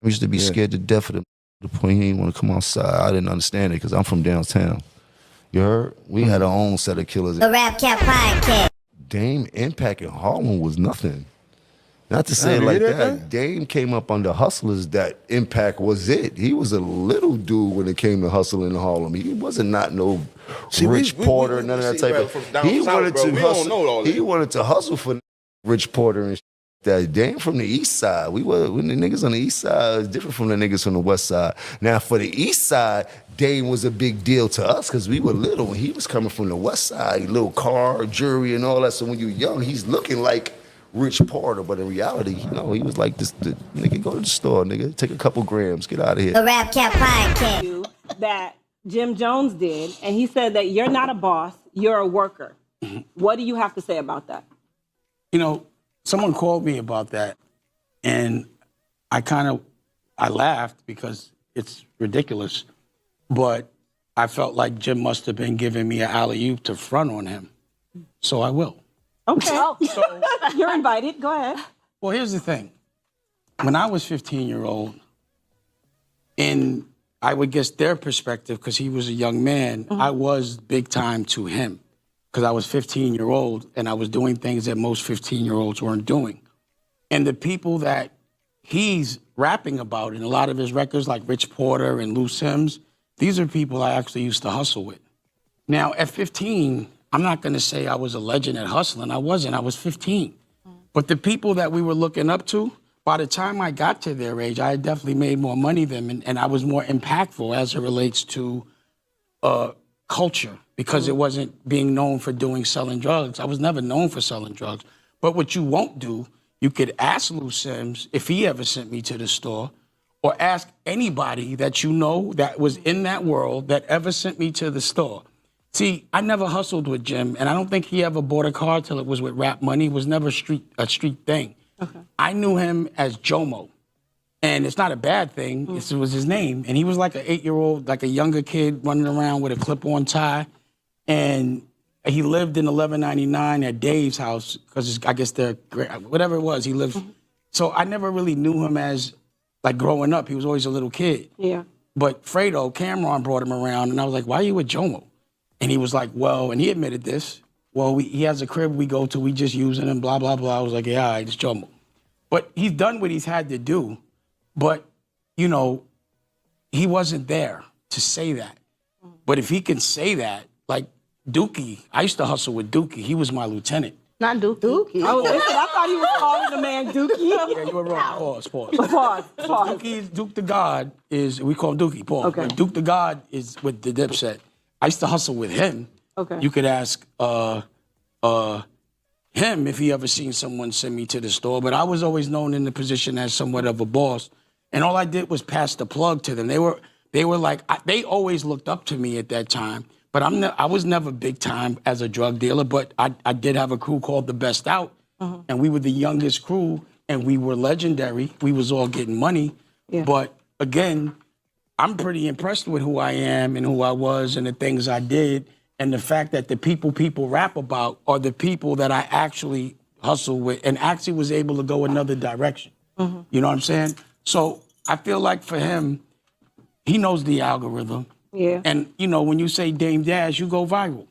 We used to be scared to death of them. The point he didn't want to come outside. I didn't understand it because I'm from downtown. You heard? We had our own set of killers. The Rap Cat Podcast. Dame impact in Harlem was nothing. Not to say it like that. Dame came up under hustlers that impact was it. He was a little dude when it came to hustling in Harlem. He wasn't not no Rich Porter, none of that type of. He wanted to hustle. He wanted to hustle for Rich Porter and that. Dame from the East Side. When the niggas on the East Side is different from the niggas from the West Side. Now for the East Side, Dame was a big deal to us because we were little. When he was coming from the West Side, little car, jewelry, and all that. So when you're young, he's looking like Rich Porter, but in reality, he was like this. The nigga, go to the store, nigga, take a couple grams, get out of here. The Rap Cat Podcast. That Jim Jones did, and he said that you're not a boss, you're a worker. What do you have to say about that? Someone called me about that, and I laughed because it's ridiculous, but I felt like Jim must have been giving me an alley-oop to front on him, so I will. Okay, so you're invited. Go ahead. Well, here's the thing. When I was 15-year-old, and I would guess their perspective, because he was a young man, I was big time to him, because I was 15-year-old, and I was doing things that most 15-year-olds weren't doing. And the people that he's rapping about in a lot of his records, like Rich Porter and Lou Sims, these are people I actually used to hustle with. Now, at 15, I'm not going to say I was a legend at hustling. I wasn't. I was 15. But the people that we were looking up to, by the time I got to their age, I had definitely made more money than them, and I was more impactful as it relates to culture, because it wasn't being known for selling drugs. I was never known for selling drugs. But what you won't do, you could ask Lou Sims if he ever sent me to the store, or ask anybody that you know that was in that world that ever sent me to the store. See, I never hustled with Jim, and I don't think he ever bought a car till it was with rap money. It was never a street thing. Okay. I knew him as Jomo, and it's not a bad thing. It was his name, and he was like an 8-year-old, like a younger kid running around with a clip-on tie, and he lived in 1199 at Dave's house because I guess whatever it was, he lived. So I never really knew him as, like, growing up. He was always a little kid. Yeah. But Cameron brought him around, and I was like, why are you with Jomo? And he was like, well, and he admitted this, he has a crib we go to, we just using him, blah, blah, blah. I was like, yeah, all right, it's Jomo. But he's done what he's had to do. But, he wasn't there to say that. But if he can say that, like Dookie, I used to hustle with Dookie. He was my lieutenant. Not Dookie. Dookie. I thought he was calling the man Dookie. Yeah, you were wrong. Pause. Duke the God we call him Dookie, Paul. Okay. Duke the God is with the Dipset. I used to hustle with him. Okay. You could ask him if he ever seen someone send me to the store, but I was always known in the position as somewhat of a boss, and all I did was pass the plug to them. They were like, they always looked up to me at that time, but I was never big time as a drug dealer, but I did have a crew called The Best Out, and we were the youngest crew, and we were legendary. We was all getting money, but again, I'm pretty impressed with who I am and who I was and the things I did, and the fact that the people rap about are the people that I actually hustle with and actually was able to go another direction. You know what I'm saying? So I feel like for him, he knows the algorithm. Yeah. And, when you say Dame Dash, you go viral.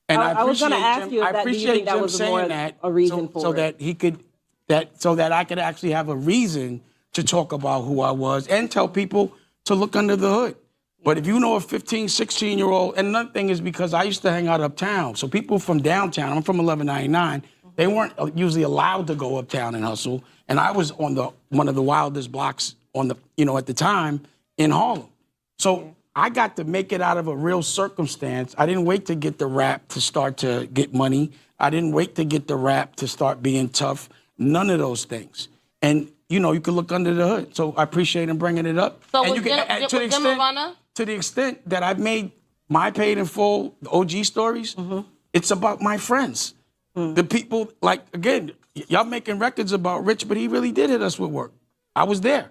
And I was going to ask you if that, do you think that was a reason for it? So that I could actually have a reason to talk about who I was and tell people to look under the hood. But if you know a 15, 16-year-old, and another thing is because I used to hang out uptown. So people from downtown, I'm from 1199, they weren't usually allowed to go uptown and hustle. And I was on one of the wildest blocks at the time in Harlem. So I got to make it out of a real circumstance. I didn't wait to get the rap to start to get money. I didn't wait to get the rap to start being tough. None of those things. And you can look under the hood. So I appreciate him bringing it up. So and to the extent that I've made my paid in full OG stories, it's about my friends. The people, like, again, y'all making records about Rich, but he really did hit us with work. I was there.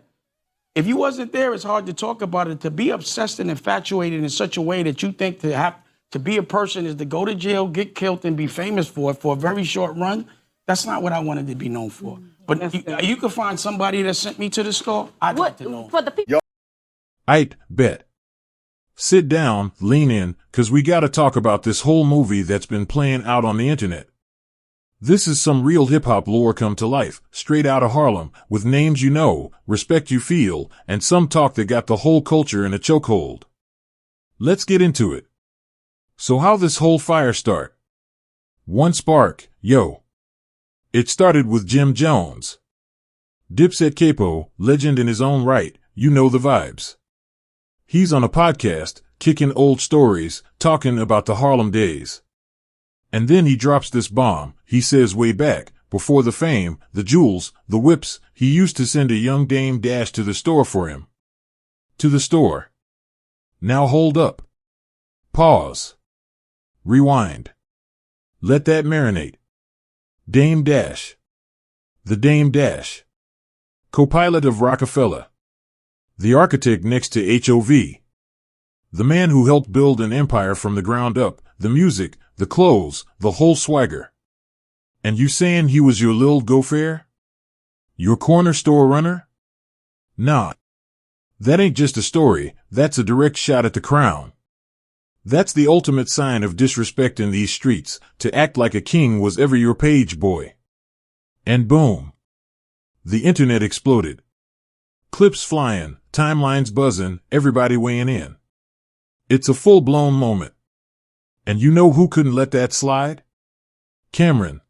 If you wasn't there, it's hard to talk about it. To be obsessed and infatuated in such a way that you think to be a person is to go to jail, get killed, and be famous for it for a very short run, That's not what I wanted to be known for. But you could find somebody that sent me to the store. I'd like to know. For the people. Aight, bet. Sit down, lean in, 'cause we gotta talk about this whole movie that's been playing out on the internet. This is some real hip-hop lore come to life, straight out of Harlem, with names you know, respect you feel, and some talk that got the whole culture in a chokehold. Let's get into it. So how this whole fire start? One spark, yo. It started with Jim Jones. Dipset Capo, legend in his own right, you know the vibes. He's on a podcast, kicking old stories, talking about the Harlem days. And then he drops this bomb. He says way back, before the fame, the jewels, the whips, he used to send a young Dame Dash to the store for him. To the store. Now hold up. Pause. Rewind. Let that marinate. Dame Dash. The Dame Dash. Co-pilot of Rockefeller. The architect next to HOV. The man who helped build an empire from the ground up, the music, the clothes, the whole swagger. And you saying he was your lil go-fair? Your corner store runner? Nah. That ain't just a story, that's a direct shot at the crown. That's the ultimate sign of disrespect in these streets, to act like a king was ever your page boy. And boom. The internet exploded. Clips flying, timelines buzzing, everybody weighing in. It's a full-blown moment. And you know who couldn't let that slide? Cameron.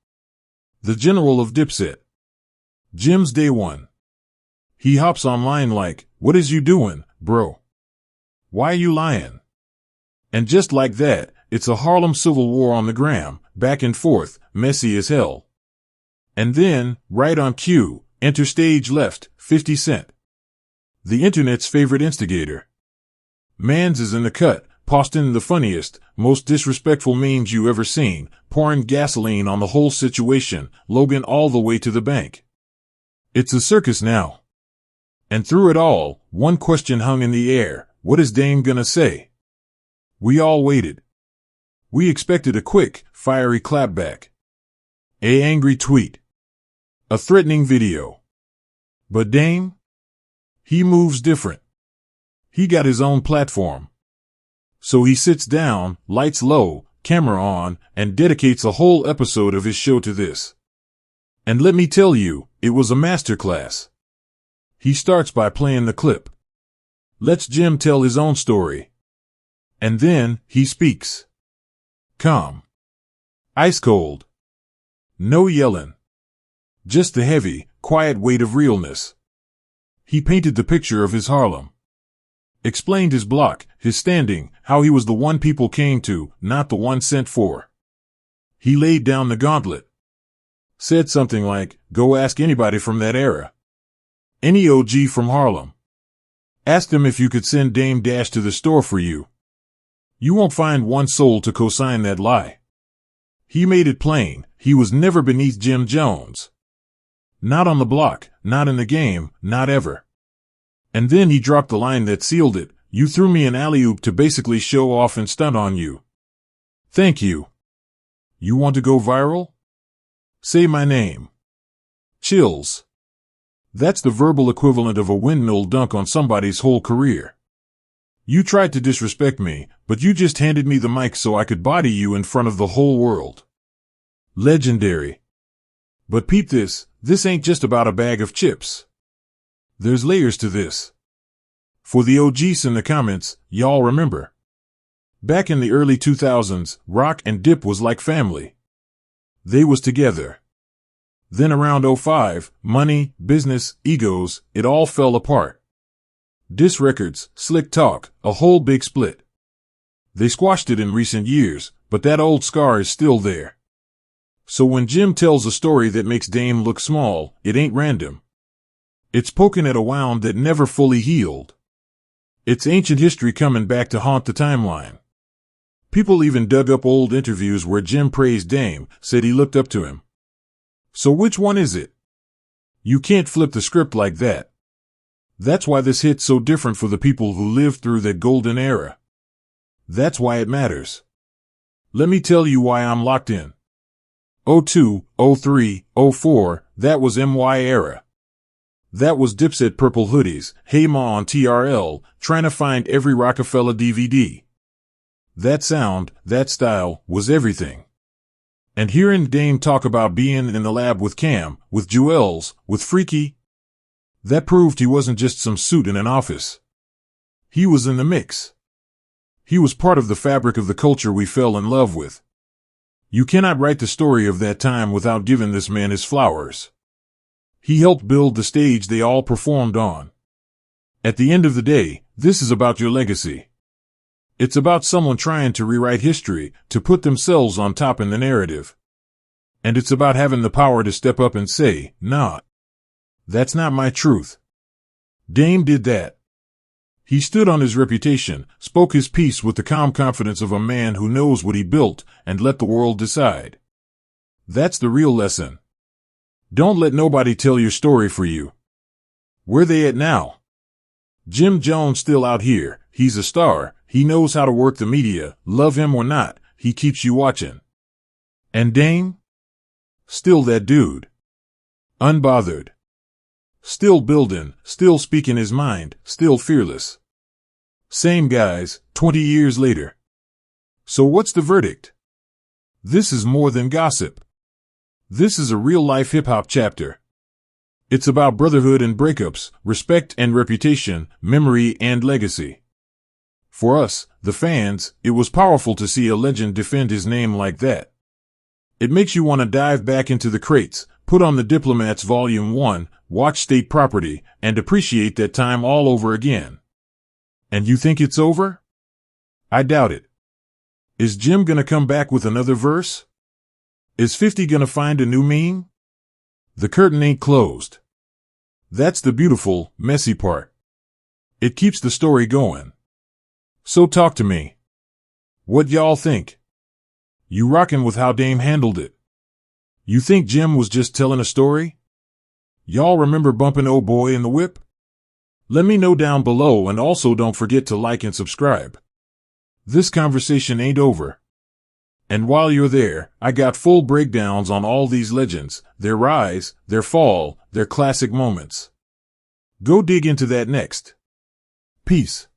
The general of Dipset. Jim's day one. He hops online like, what is you doing, bro? Why you lying? And just like that, it's a Harlem civil war on the gram, back and forth, messy as hell. And then, right on cue, enter stage left, 50 Cent. The internet's favorite instigator. Mans is in the cut, posting the funniest, most disrespectful memes you ever seen, pouring gasoline on the whole situation, Logan all the way to the bank. It's a circus now. And through it all, one question hung in the air, what is Dame gonna say? We all waited. We expected a quick, fiery clapback. A angry tweet. A threatening video. But Dame? He moves different. He got his own platform. So he sits down, lights low, camera on, and dedicates a whole episode of his show to this. And let me tell you, it was a masterclass. He starts by playing the clip. Lets Jim tell his own story. And then, he speaks. Calm. Ice cold. No yelling. Just the heavy, quiet weight of realness. He painted the picture of his Harlem. Explained his block, his standing, how he was the one people came to, not the one sent for. He laid down the gauntlet. Said something like, go ask anybody from that era. Any OG from Harlem. Asked him if you could send Dame Dash to the store for you. You won't find one soul to co-sign that lie. He made it plain, he was never beneath Jim Jones. Not on the block, not in the game, not ever. And then he dropped the line that sealed it, you threw me an alley-oop to basically show off and stunt on you. Thank you. You want to go viral? Say my name. Chills. That's the verbal equivalent of a windmill dunk on somebody's whole career. You tried to disrespect me, but you just handed me the mic so I could body you in front of the whole world. Legendary. But peep this ain't just about a bag of chips. There's layers to this. For the OGs in the comments, y'all remember. Back in the early 2000s, Rock and Dip was like family. They was together. Then around 05, money, business, egos, it all fell apart. Diss records, slick talk, a whole big split. They squashed it in recent years, but that old scar is still there. So when Jim tells a story that makes Dame look small, it ain't random. It's poking at a wound that never fully healed. It's ancient history coming back to haunt the timeline. People even dug up old interviews where Jim praised Dame, said he looked up to him. So which one is it? You can't flip the script like that. That's why this hit's so different for the people who lived through that golden era. That's why it matters. Let me tell you why I'm locked in. '02, '03, '04, that was MY era. That was Dipset Purple Hoodies, Hey Ma on TRL, trying to find every Rockefeller DVD. That sound, that style, was everything. And hearing Dame talk about being in the lab with Cam, with Jewels, with Freaky, that proved he wasn't just some suit in an office. He was in the mix. He was part of the fabric of the culture we fell in love with. You cannot write the story of that time without giving this man his flowers. He helped build the stage they all performed on. At the end of the day, this is about your legacy. It's about someone trying to rewrite history, to put themselves on top in the narrative. And it's about having the power to step up and say, nah, that's not my truth. Dame did that. He stood on his reputation, spoke his piece with the calm confidence of a man who knows what he built, and let the world decide. That's the real lesson. Don't let nobody tell your story for you. Where they at now? Jim Jones still out here. He's a star. He knows how to work the media. Love him or not, he keeps you watching. And Dame? Still that dude. Unbothered. Still building, still speaking his mind, still fearless. Same guys, 20 years later. So what's the verdict? This is more than gossip. This is a real-life hip-hop chapter. It's about brotherhood and breakups, respect and reputation, memory and legacy. For us, the fans, it was powerful to see a legend defend his name like that. It makes you want to dive back into the crates, put on the Diplomats Volume 1, watch State Property, and appreciate that time all over again. And you think it's over? I doubt it. Is Jim gonna come back with another verse? Is 50 gonna find a new meme? The curtain ain't closed. That's the beautiful, messy part. It keeps the story going. So talk to me. What y'all think? You rockin' with how Dame handled it? You think Jim was just telling a story? Y'all remember bumping Oh Boy in the Whip? Let me know down below, and also don't forget to like and subscribe. This conversation ain't over. And while you're there, I got full breakdowns on all these legends, their rise, their fall, their classic moments. Go dig into that next. Peace.